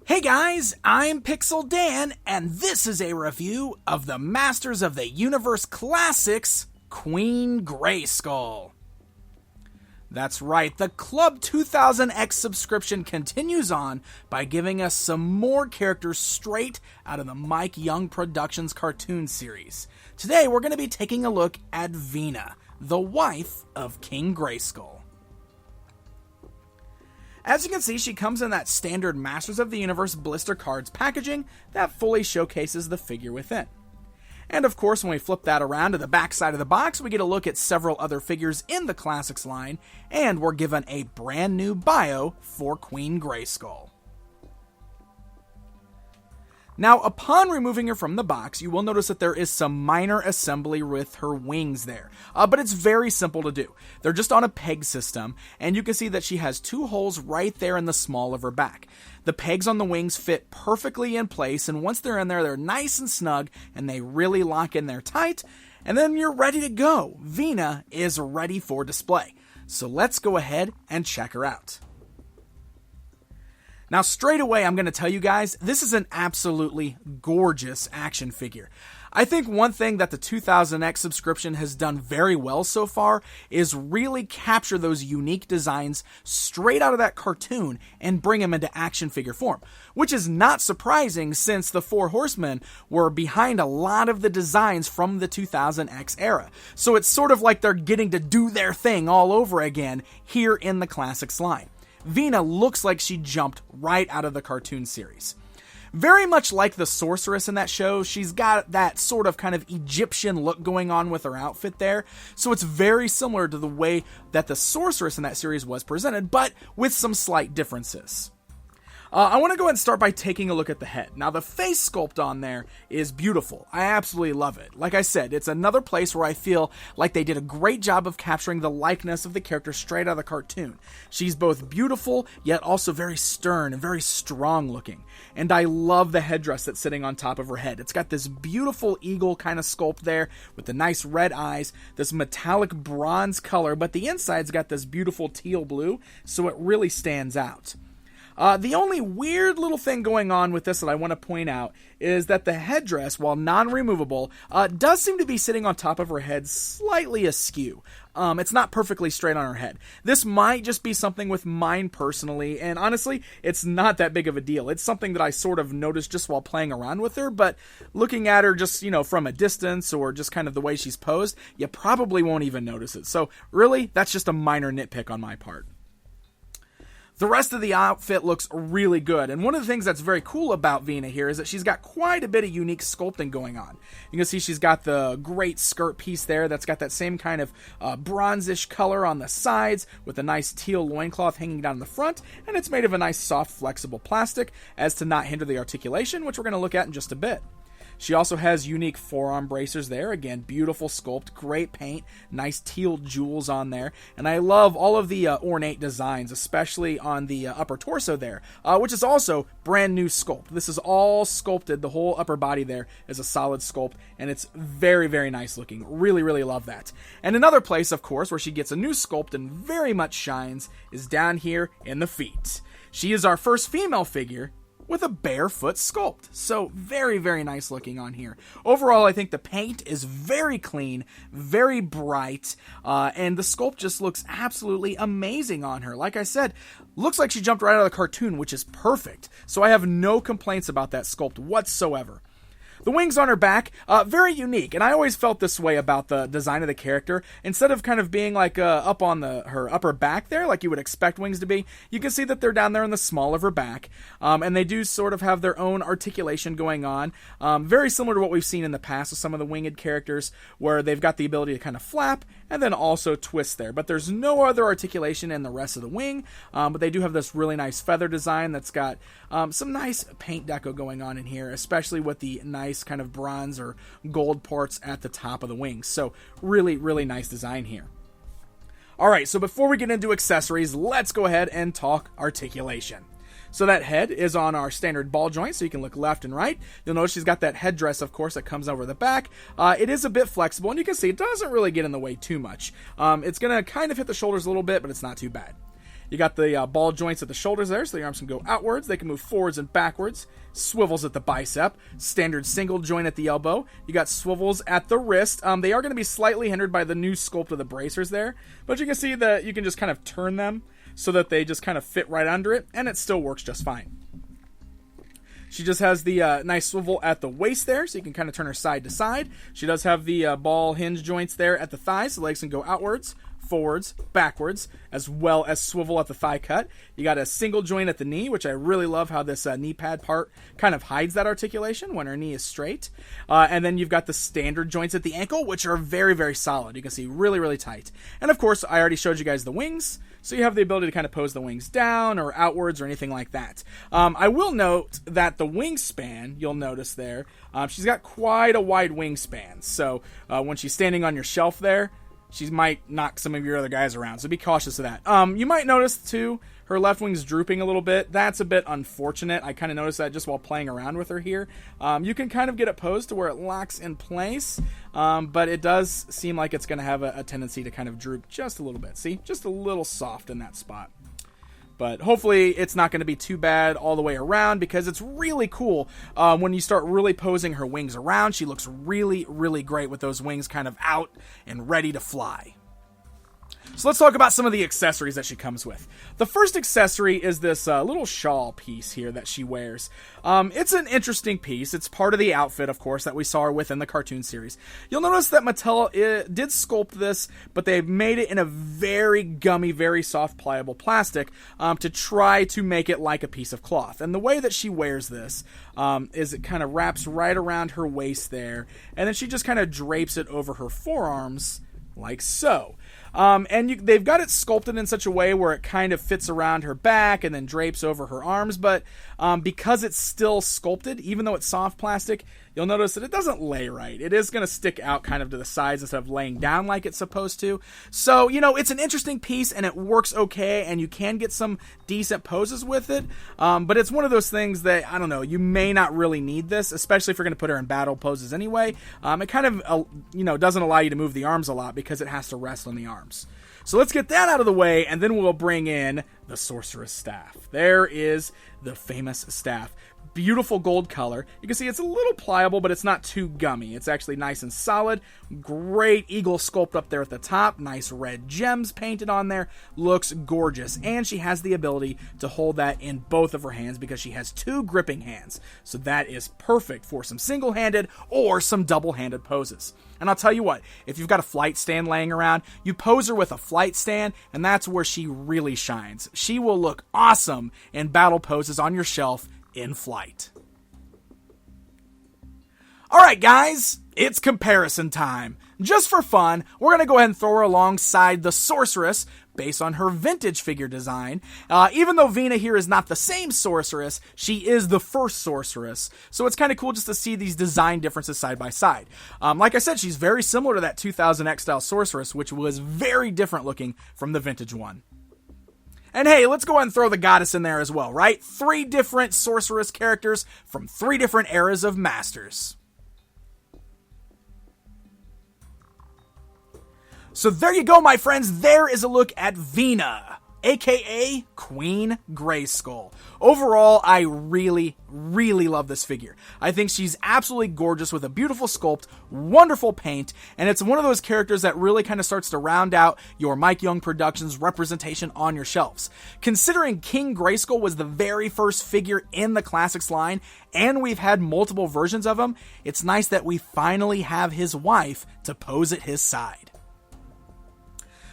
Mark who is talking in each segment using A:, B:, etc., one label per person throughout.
A: Hey guys, I'm Pixel Dan, and this is a review of the Masters of the Universe Classics Queen Grayskull. That's right, the Club 2000X subscription continues on by giving us some more characters straight out of the Mike Young Productions cartoon series. Today we're going to be taking a look at Vina, the wife of King Grayskull. As you can see, she comes in that standard Masters of the Universe blister cards packaging that fully showcases the figure within. And of course, when we flip that around to the back side of the box, we get a look at several other figures in the Classics line, and we're given a brand new bio for Queen Grayskull. Now, upon removing her from the box, you will notice that there is some minor assembly with her wings there, but it's very simple to do. They're just on a peg system, and you can see that she has two holes right there in the small of her back. The pegs on the wings fit perfectly in place, and once they're in there, they're nice and snug, and they really lock in there tight, and then you're ready to go. Vina is ready for display. So let's go ahead and check her out. Now, straight away, I'm going to tell you guys, this is an absolutely gorgeous action figure. I think one thing that the 2000X subscription has done very well so far is really capture those unique designs straight out of that cartoon and bring them into action figure form, which is not surprising since the Four Horsemen were behind a lot of the designs from the 2000X era. So it's sort of like they're getting to do their thing all over again here in the Classics line. Vina looks like she jumped right out of the cartoon series. Very much like the Sorceress in that show, she's got that sort of kind of Egyptian look going on with her outfit there, so it's very similar to the way that the Sorceress in that series was presented, but with some slight differences. I want to go ahead and start by taking a look at the head. Now, the face sculpt on there is beautiful. I absolutely love it. Like I said, it's another place where I feel like they did a great job of capturing the likeness of the character straight out of the cartoon. She's both beautiful, yet also very stern and very strong looking. And I love the headdress that's sitting on top of her head. It's got this beautiful eagle kind of sculpt there with the nice red eyes, this metallic bronze color, but the inside's got this beautiful teal blue, so it really stands out. The only weird little thing going on with this that I want to point out is that the headdress, while non-removable, does seem to be sitting on top of her head slightly askew. It's not perfectly straight on her head. This might just be something with mine personally, and honestly, it's not that big of a deal. It's something that I sort of noticed just while playing around with her, but looking at her just, from a distance or just kind of the way she's posed, you probably won't even notice it. So really, that's just a minor nitpick on my part. The rest of the outfit looks really good, and one of the things that's very cool about Vina here is that she's got quite a bit of unique sculpting going on. You can see she's got the great skirt piece there that's got that same kind of bronzish color on the sides with a nice teal loincloth hanging down the front, and it's made of a nice soft flexible plastic as to not hinder the articulation, which we're going to look at in just a bit. She also has unique forearm bracers there. Again, beautiful sculpt, great paint, nice teal jewels on there. And I love all of the ornate designs, especially on the upper torso there, which is also brand new sculpt. This is all sculpted. The whole upper body there is a solid sculpt, and it's very, very nice looking. Really, really love that. And another place, of course, where she gets a new sculpt and very much shines is down here in the feet. She is our first female figure with a barefoot sculpt. So very, very nice looking on here. Overall, I think the paint is very clean, very bright, and the sculpt just looks absolutely amazing on her. Like I said, looks like she jumped right out of the cartoon, which is perfect. So I have no complaints about that sculpt whatsoever. The wings on her back, very unique, and I always felt this way about the design of the character. Instead of kind of being like up on her upper back there, like you would expect wings to be, you can see that they're down there in the small of her back, and they do sort of have their own articulation going on, very similar to what we've seen in the past with some of the winged characters, where they've got the ability to kind of flap and then also twist there. But there's no other articulation in the rest of the wing, but they do have this really nice feather design that's got some nice paint deco going on in here, especially with the nice kind of bronze or gold parts at the top of the wings. So really, really nice design here. Alright, so before we get into accessories, let's go ahead and talk articulation. So that head is on our standard ball joint, so you can look left and right. You'll notice she's got that headdress, of course, that comes over the back. It is a bit flexible, and you can see it doesn't really get in the way too much. It's going to kind of hit the shoulders a little bit, but it's not too bad. You got the ball joints at the shoulders there, so the arms can go outwards. They can move forwards and backwards. Swivels at the bicep. Standard single joint at the elbow. You got swivels at the wrist. They are going to be slightly hindered by the new sculpt of the bracers there, but you can see that you can just kind of turn them so that they just kind of fit right under it, and it still works just fine. She just has the nice swivel at the waist there, so you can kind of turn her side to side. She does have the ball hinge joints there at the thighs. The legs can go outwards, forwards, backwards, as well as swivel at the thigh cut. You got a single joint at the knee, which I really love how this knee pad part kind of hides that articulation when her knee is straight. And then you've got the standard joints at the ankle, which are very, very solid. You can see really, really tight. And of course, I already showed you guys the wings. So you have the ability to kind of pose the wings down or outwards or anything like that. I will note that the wingspan, you'll notice there, she's got quite a wide wingspan. So when she's standing on your shelf there, she might knock some of your other guys around. So be cautious of that. You might notice, too, her left wing's drooping a little bit. That's a bit unfortunate. I kind of noticed that just while playing around with her here. You can kind of get it posed to where it locks in place, but it does seem like it's going to have a tendency to kind of droop just a little bit. See? Just a little soft in that spot. But hopefully it's not going to be too bad all the way around, because it's really cool when you start really posing her wings around. She looks really, really great with those wings kind of out and ready to fly. So let's talk about some of the accessories that she comes with. The first accessory is this little shawl piece here that she wears. It's an interesting piece. It's part of the outfit, of course, that we saw her with in the cartoon series. You'll notice that Mattel did sculpt this, but they made it in a very gummy, very soft, pliable plastic to try to make it like a piece of cloth. And the way that she wears this is it kind of wraps right around her waist there, and then she just kind of drapes it over her forearms like so. They've got it sculpted in such a way where it kind of fits around her back and then drapes over her arms, but because it's still sculpted, even though it's soft plastic, you'll notice that it doesn't lay right. It is going to stick out kind of to the sides instead of laying down like it's supposed to. So, it's an interesting piece, and it works okay, and you can get some decent poses with it, but it's one of those things that, I don't know, you may not really need this, especially if you're going to put her in battle poses anyway. It kind of, doesn't allow you to move the arms a lot because it has to rest on the arms. So let's get that out of the way, and then we'll bring in the Sorceress Staff. There is the famous staff. Beautiful gold color. You can see it's a little pliable, but it's not too gummy. It's actually nice and solid. Great eagle sculpt up there at the top. Nice red gems painted on there. Looks gorgeous. And she has the ability to hold that in both of her hands because she has two gripping hands. So that is perfect for some single-handed or some double-handed poses. And I'll tell you what, if you've got a flight stand laying around, you pose her with a flight stand, and that's where she really shines. She will look awesome in battle poses on your shelf in flight. Alright guys, it's comparison time. Just for fun, we're going to go ahead and throw her alongside the Sorceress, based on her vintage figure design. Even though Vina here is not the same Sorceress, she is the first Sorceress. So it's kind of cool just to see these design differences side by side. Like I said, she's very similar to that 2000X style Sorceress, which was very different looking from the vintage one. And hey, let's go ahead and throw the goddess in there as well, right? 3 different Sorceress characters from 3 different eras of Masters. So there you go, my friends. There is a look at Vina, aka Queen Grayskull. Overall, I really, really love this figure. I think she's absolutely gorgeous with a beautiful sculpt, wonderful paint, and it's one of those characters that really kind of starts to round out your Mike Young Productions representation on your shelves. Considering King Grayskull was the very first figure in the Classics line, and we've had multiple versions of him, it's nice that we finally have his wife to pose at his side.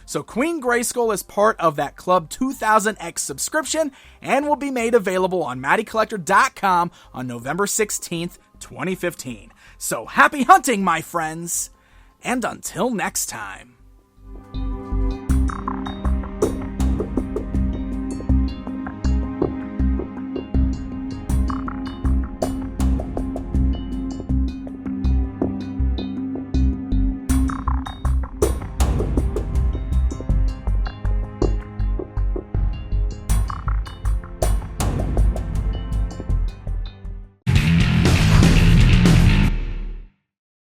A: So Queen Grayskull is part of that Club 2000X subscription and will be made available on MattyCollector.com on November 16th, 2015. So happy hunting, my friends, and until next time.